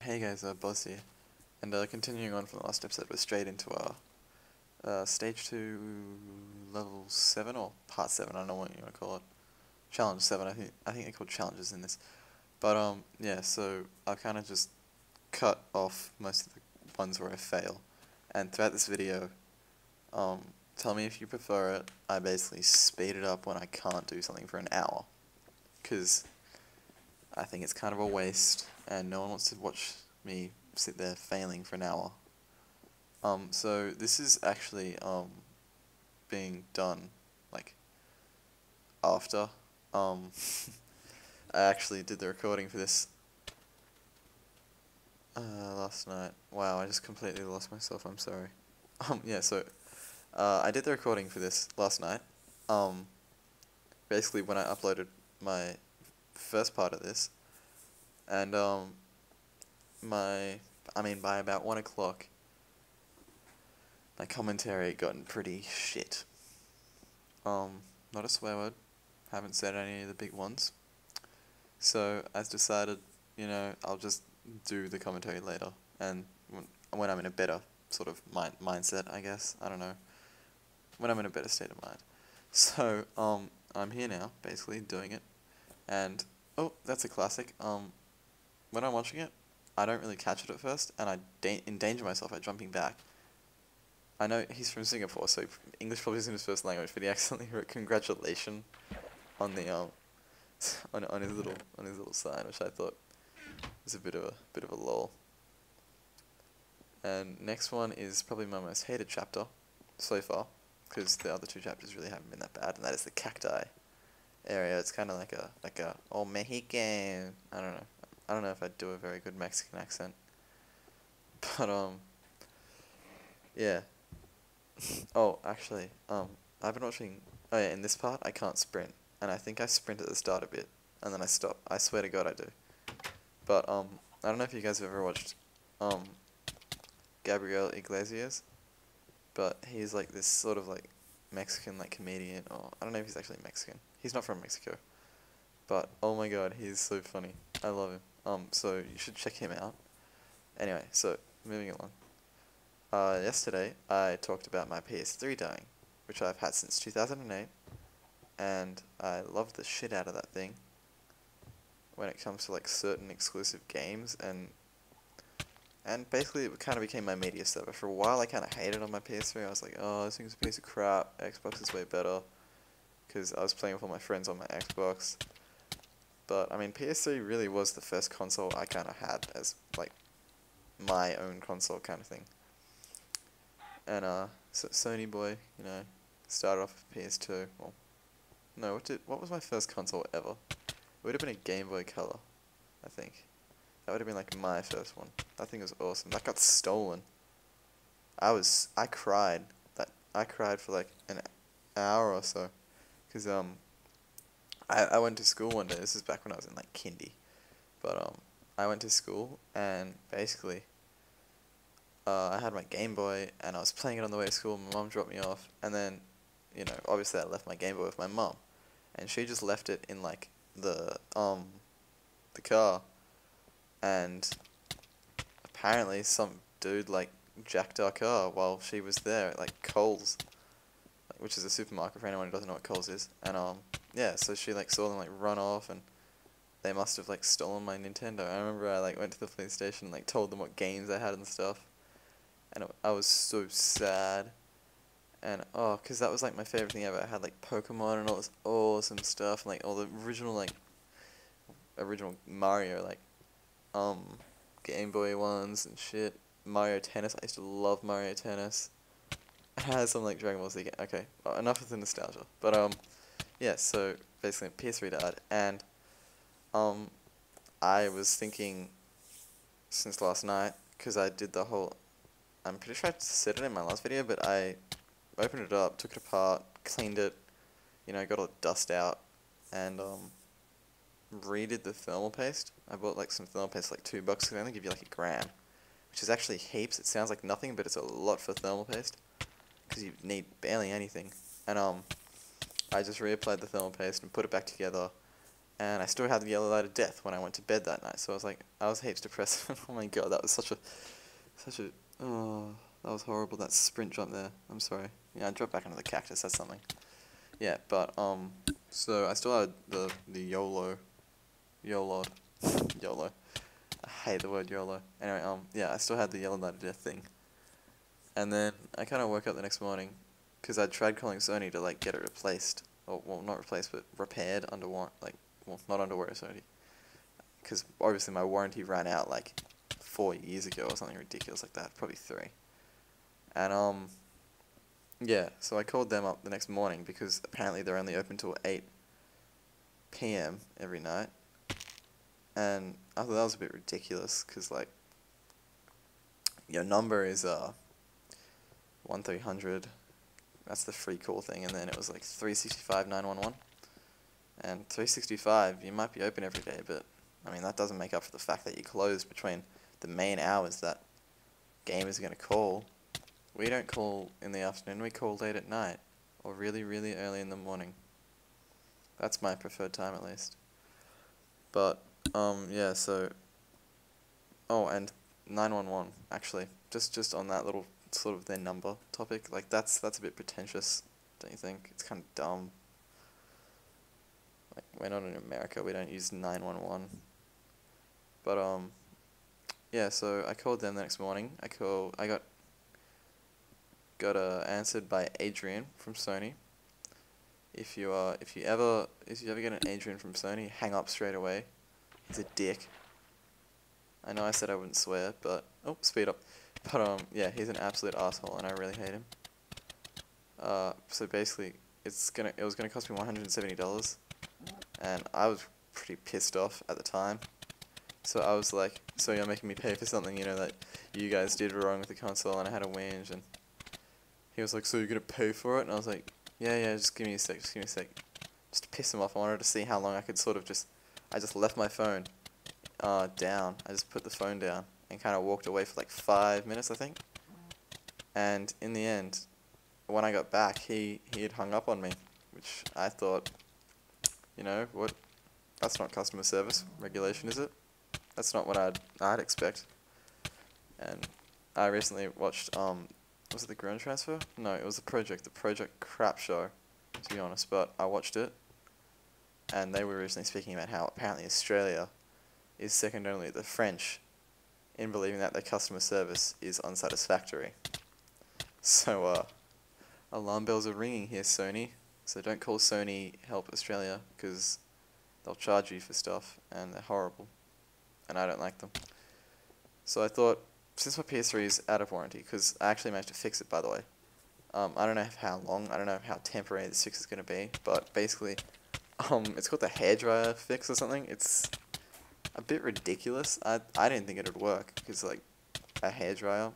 Hey guys, Buzz here, and continuing on from the last episode, we're straight into our Stage 2 Level 7, or Part 7, I don't know what you want to call it. Challenge 7, I think they call challenges in this. But, yeah, so I'll kind of just cut off most of the ones where I fail, and throughout this video, tell me if you prefer it. I basically speed it up when I can't do something for an hour, because I think it's kind of a waste, and no one wants to watch me sit there failing for an hour. So this is actually, being done, like, after, I actually did the recording for this, last night. Wow, I just completely lost myself, I'm sorry. Yeah, so, I did the recording for this last night, basically when I uploaded my first part of this, and, by about 1 o'clock, my commentary had gotten pretty shit. Not a swear word, haven't said any of the big ones, so I decided, I'll just do the commentary later, and when I'm in a better sort of mindset, I guess, I don't know, when I'm in a better state of mind. So, I'm here now, basically, doing it, and, oh, that's a classic, when I'm watching it, I don't really catch it at first, and I endanger myself by jumping back. I know he's from Singapore, so English probably isn't his first language, but he accidentally wrote congratulations on the on his little sign, which I thought was a bit of a lol. And next one is probably my most hated chapter so far, because the other two chapters really haven't been that bad, and that is the cacti area. It's kind of like a oh Mexican. I don't know if I'd do a very good Mexican accent, but yeah. Oh, actually, I've been watching. Oh yeah, in this part I can't sprint, and I think I sprint at the start a bit, and then I stop. I swear to God I do. But I don't know if you guys have ever watched Gabriel Iglesias, but he's like this sort of like Mexican like comedian, or I don't know if he's actually Mexican. He's not from Mexico, but oh my God, he's so funny. I love him. So you should check him out. Anyway, so moving along. Yesterday I talked about my PS3 dying, which I've had since 2008, and I love the shit out of that thing when it comes to like certain exclusive games, and basically it kind of became my media server. For a while I kind of hated on my PS3, I was like, oh, this thing's a piece of crap, Xbox is way better, because I was playing with all my friends on my Xbox. But I mean, PS3 really was the first console I kind of had as like my own console kind of thing. And so Sony boy, started off with PS2. Well, no, what was my first console ever? It would have been a Game Boy Color, I think. That would have been like my first one. That thing was awesome. That got stolen. I cried. I cried for like an hour or so, cause I went to school one day. This is back when I was in like kindy, but I went to school, and basically I had my Game Boy, and I was playing it on the way to school. My mom dropped me off, and then, obviously I left my Game Boy with my mom, and she just left it in like the car, and apparently some dude like jacked our car while she was there at like Coles, which is a supermarket for anyone who doesn't know what Coles is, and yeah, so she like saw them like run off, and they must have like stolen my Nintendo. I remember I like went to the police station and like told them what games I had and stuff. And I was so sad, and cause that was like my favorite thing ever. I had like Pokemon and all this awesome stuff, and like all the original Mario, like Game Boy ones and shit. Mario Tennis, I used to love Mario Tennis. I had some like Dragon Ball Z game. Okay, well, enough of the nostalgia. But yeah. So basically, PS3 died, and I was thinking since last night, cause I did the whole. I'm pretty sure I said it in my last video, but I opened it up, took it apart, cleaned it, got all the dust out, and redid the thermal paste. I bought like some thermal paste for like $2, they only give you like a gram, which is actually heaps. It sounds like nothing, but it's a lot for thermal paste, because you need barely anything. And I just reapplied the thermal paste and put it back together, and I still had the yellow light of death when I went to bed that night. So I was like, I was heaps depressed. Oh my god, that was such a, oh, that was horrible. That sprint jump there. I'm sorry. Yeah, I dropped back into the cactus. That's something. Yeah, but so I still had the YOLO, YOLO. I hate the word YOLO. Anyway, yeah, I still had the yellow light of death thing. And then I kind of woke up the next morning, because I tried calling Sony to like get it replaced, or well, not replaced, but repaired under warranty, well, not under warranty, because obviously my warranty ran out like 4 years ago or something ridiculous like that, probably 3. And yeah, so I called them up the next morning because apparently they're only open till 8 p.m. every night, and I thought that was a bit ridiculous, because like your number is 1300. That's the free call thing, and then it was like 365 911. And 365, you might be open every day, but I mean that doesn't make up for the fact that you closed between the main hours that game is going to call. We don't call in the afternoon, we call late at night, or really, really early in the morning. That's my preferred time at least. But, yeah, so, oh, and 911, actually, just on that little sort of their number topic, like that's a bit pretentious, don't you think? It's kind of dumb. Like, we're not in America, we don't use 911. But, yeah, so I called them the next morning. I got answered by Adrian from Sony. If you ever get an Adrian from Sony, hang up straight away. He's a dick. I know I said I wouldn't swear, but oh, speed up. But yeah, he's an absolute asshole, and I really hate him. So basically, it was gonna cost me $170, and I was pretty pissed off at the time. So I was like, so you're making me pay for something, you know, that you guys did wrong with the console, and I had a whinge, and he was like, so you're gonna pay for it? And I was like, yeah, just give me a sec, just to piss him off. I wanted to see how long I could sort of I just left my phone down. I just put the phone down and kind of walked away for like 5 minutes, I think. And in the end, when I got back, he had hung up on me, which I thought, you know, what? That's not customer service regulation, is it? That's not what I'd expect. And I recently watched was it the Grown Transfer? No, it was the Project crap show, to be honest, but I watched it, and they were recently speaking about how apparently Australia is second only to the French in believing that their customer service is unsatisfactory. So, alarm bells are ringing here, Sony. So don't call Sony Help Australia, because they'll charge you for stuff, and they're horrible, and I don't like them. So I thought, since my PS3 is out of warranty, because I actually managed to fix it, by the way. I don't know how long, I don't know how temporary this fix is going to be, but basically, it's called the hairdryer fix or something. It's a bit ridiculous. I didn't think it would work, because, like, a hairdryer,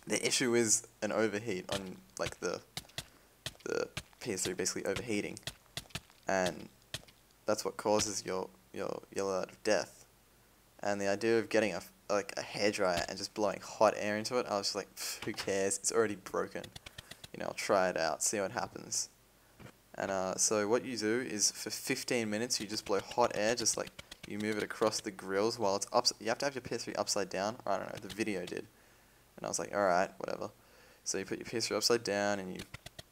the issue is an overheat on, like, the PS3 basically overheating, and that's what causes your yellow light of death. And the idea of getting a hairdryer and just blowing hot air into it, I was just like, who cares? It's already broken. You know, I'll try it out, see what happens. And so what you do is for 15 minutes you just blow hot air, just like you move it across the grills while it's up. You have to have your PS3 upside down. Or I don't know, the video did. And I was like, alright, whatever. So you put your PS3 upside down and you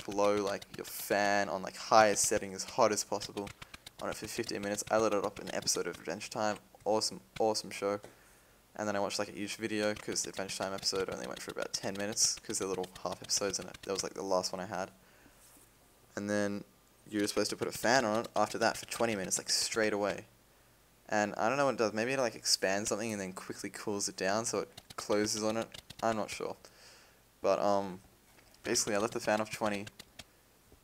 blow like your fan on like highest setting as hot as possible on it for 15 minutes. I lit it up an episode of Adventure Time. Awesome show. And then I watched like a huge video, because the Adventure Time episode only went for about 10 minutes, because they're little half episodes, and that was like the last one I had. And then you were supposed to put a fan on it after that for 20 minutes, like straight away. And I don't know what it does. Maybe it like expands something and then quickly cools it down so it closes on it. I'm not sure. But basically I left the fan off 20,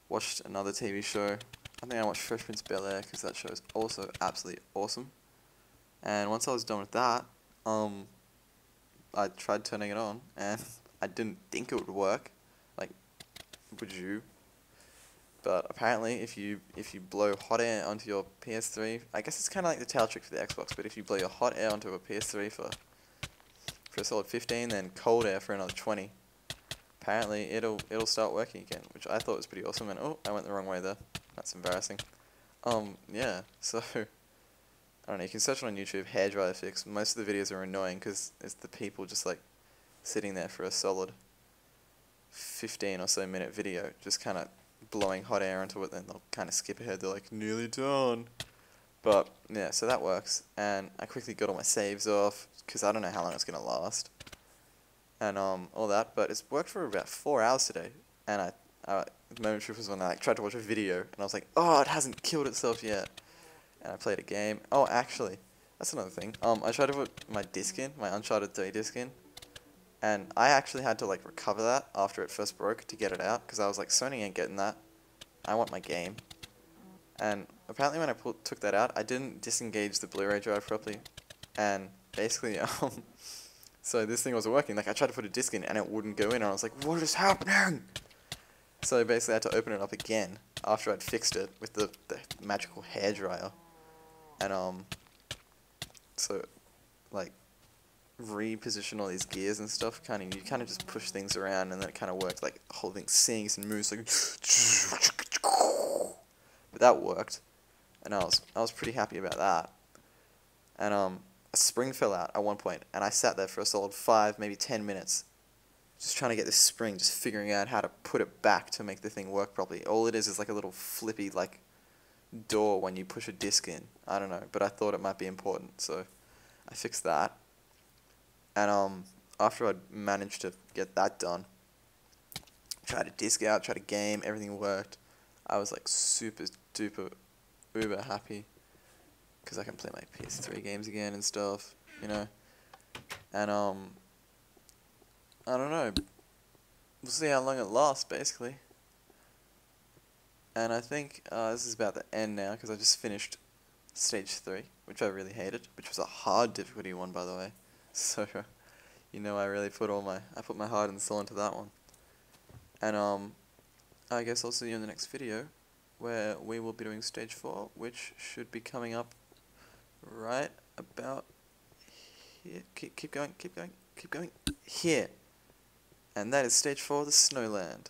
watched another TV show. I think I watched Fresh Prince of Bel-Air, because that show is also absolutely awesome. And once I was done with that, I tried turning it on, and I didn't think it would work. Like, would you? But apparently, if you blow hot air onto your PS3, I guess it's kind of like the tail trick for the Xbox. But if you blow your hot air onto a PS3 for a solid 15, then cold air for another 20, apparently it'll start working again, which I thought was pretty awesome. And oh, I went the wrong way there. That's embarrassing. Yeah, so, I don't know, you can search on YouTube, hairdryer fix. Most of the videos are annoying because it's the people just like sitting there for a solid 15 or so minute video, just kind of blowing hot air into it, then they'll kind of skip ahead, they're like, nearly done. But, yeah, so that works, and I quickly got all my saves off, because I don't know how long it's going to last, and all that, but it's worked for about 4 hours today, and the moment truth was when I like, tried to watch a video, and I was like, oh, it hasn't killed itself yet, and I played a game. Oh, actually, that's another thing. I tried to put my disc in, my Uncharted 3 disc in, and I actually had to like recover that after it first broke to get it out, because I was like, Sony ain't getting that. I want my game. And apparently when I took that out, I didn't disengage the Blu-ray drive properly, and basically, so this thing wasn't working. Like, I tried to put a disc in, and it wouldn't go in, and I was like, what is happening? So basically I had to open it up again after I'd fixed it with the magical hairdryer, and so like reposition all these gears and stuff. You kind of just push things around, and then it kind of works. Like, the whole thing sings and moves like, but that worked, and I was pretty happy about that. And a spring fell out at one point, and I sat there for a solid 5, maybe 10 minutes, just trying to get this spring, just figuring out how to put it back to make the thing work properly. All it is like a little flippy like door when you push a disc in. I don't know, but I thought it might be important, so I fixed that. And after I'd managed to get that done, tried to disc out, tried to game, everything worked. I was like super duper uber happy because I can play my PS3 games again and stuff, you know. And I don't know. We'll see how long it lasts, basically. And I think this is about the end now because I just finished stage 3, which I really hated, which was a hard difficulty one, by the way. So, you know, I really put my heart and soul into that one. And I guess I'll see you in the next video, where we will be doing stage 4, which should be coming up right about here. Keep going, keep going, keep going. Here. And that is stage 4, the Snowland.